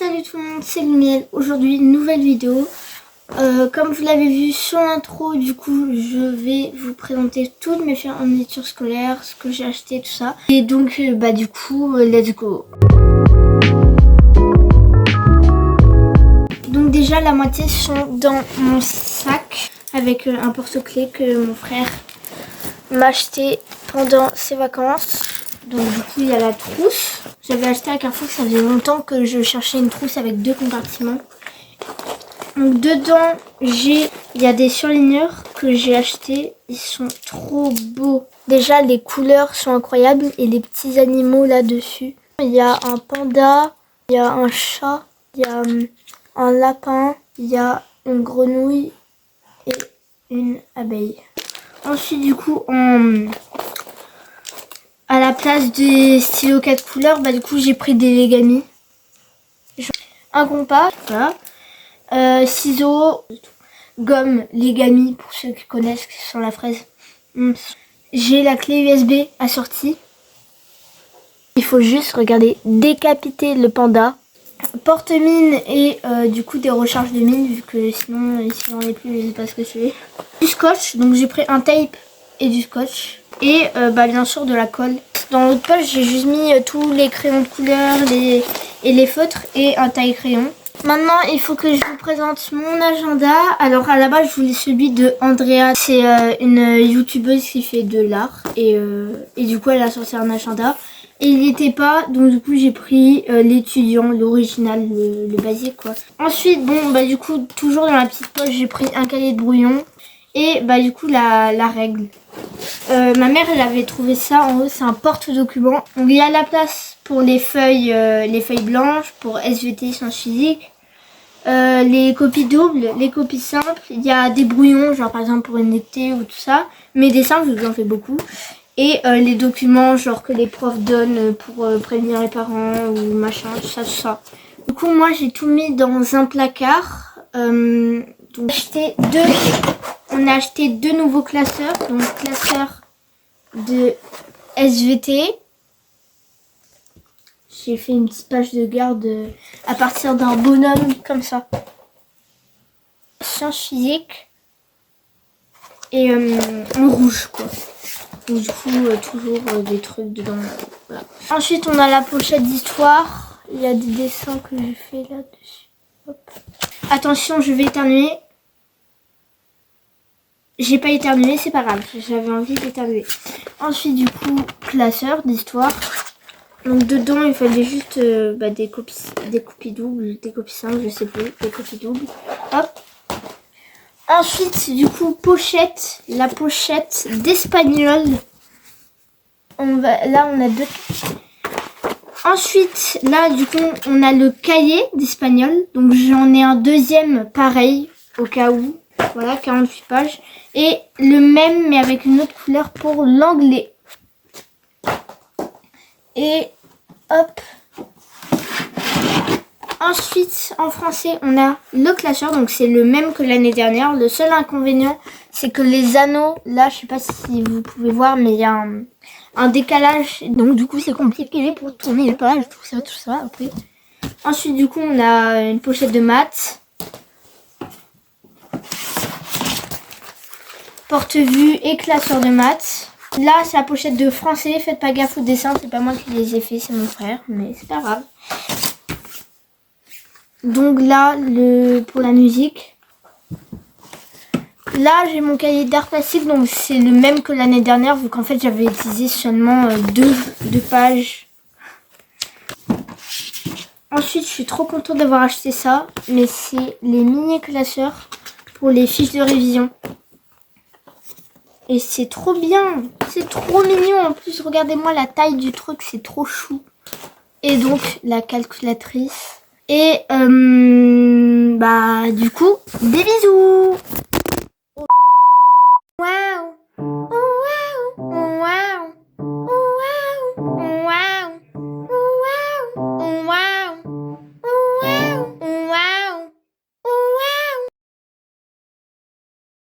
Salut tout le monde, c'est Lumiel. Aujourd'hui, nouvelle vidéo. Comme vous l'avez vu sur l'intro, du coup, je vais vous présenter toutes mes fournitures scolaires, ce que j'ai acheté, tout ça. Et donc, du coup, let's go. Donc déjà, la moitié sont dans mon sac avec un porte-clés que mon frère m'a acheté pendant ses vacances. Donc du coup, il y a la trousse. J'avais acheté à Carrefour, ça faisait longtemps que je cherchais une trousse avec 2 compartiments. Donc dedans, il y a des surligneurs que j'ai achetés. Ils sont trop beaux. Déjà, les couleurs sont incroyables et les petits animaux là-dessus. Il y a un panda, il y a un chat, il y a un lapin, il y a une grenouille et une abeille. Ensuite, du coup, à la place des stylos 4 couleurs, du coup, j'ai pris des Legami. Un compas, voilà. Ciseaux, gomme Legami, pour ceux qui connaissent, qui sont la fraise. J'ai la clé USB assortie. Il faut juste, regarder, décapiter le panda. Porte-mine et du coup des recharges de mine, vu que sinon ici j'en ai plus, je sais pas ce que c'est. Du scotch, donc j'ai pris un tape et du scotch. Et bien sûr de la colle. Dans l'autre poche, j'ai juste mis tous les crayons de couleur et les feutres et un taille-crayon. Maintenant, il faut que je vous présente mon agenda. Alors à la base, je voulais celui de Andrea. C'est une youtubeuse qui fait de l'art. Et du coup, elle a sorti un agenda. Et il n'y était pas, donc du coup j'ai pris l'étudiant, l'original, le basique quoi. Ensuite, du coup, toujours dans la petite poche, j'ai pris un cahier de brouillon. Et du coup la règle. Ma mère elle avait trouvé ça en haut, c'est un porte-document. Donc il y a la place pour les feuilles blanches, pour SVT, sciences physiques. Les copies doubles, les copies simples. Il y a des brouillons, genre par exemple pour une été ou tout ça. Mes dessins, vu que j'en fais beaucoup. Et les documents genre que les profs donnent pour prévenir les parents ou machin, tout ça. Du coup moi j'ai tout mis dans un placard. Donc on a acheté deux nouveaux classeurs. Donc classeur de SVT. J'ai fait une petite page de garde à partir d'un bonhomme comme ça. Sciences physiques. Et en rouge quoi. Donc du coup toujours des trucs dedans. Voilà. Ensuite on a la pochette d'histoire. Il y a des dessins que j'ai fait là-dessus. Hop. Attention, je vais éternuer. J'ai pas éternué, c'est pas grave. J'avais envie d'éternuer. Ensuite du coup classeur d'histoire. Donc dedans il fallait juste des copies doubles, des copies simples, je sais plus, des copies doubles. Hop. Ensuite, du coup, pochette, la pochette d'espagnol. Là, on a deux. Ensuite, là, du coup, on a le cahier d'espagnol. Donc, j'en ai un deuxième pareil, au cas où. Voilà, 48 pages. Et le même, mais avec une autre couleur pour l'anglais. Et hop. Ensuite, en français, on a le classeur. Donc, c'est le même que l'année dernière. Le seul inconvénient, c'est que les anneaux, là, je sais pas si vous pouvez voir, mais il y a un décalage. Donc, du coup, c'est compliqué pour tourner les pages, tout ça. Okay. Ensuite, du coup, on a une pochette de maths. Porte-vue et classeur de maths. Là, c'est la pochette de français. Faites pas gaffe aux dessins. C'est pas moi qui les ai fait, c'est mon frère. Mais c'est pas grave. Donc là, pour la musique. Là, j'ai mon cahier d'art plastique. Donc c'est le même que l'année dernière. Vu qu'en fait, j'avais utilisé seulement deux pages. Ensuite, je suis trop contente d'avoir acheté ça. Mais c'est les mini classeurs pour les fiches de révision. Et c'est trop bien. C'est trop mignon. En plus, regardez-moi la taille du truc. C'est trop chou. Et donc, la calculatrice. Et du coup, des bisous. Waouh.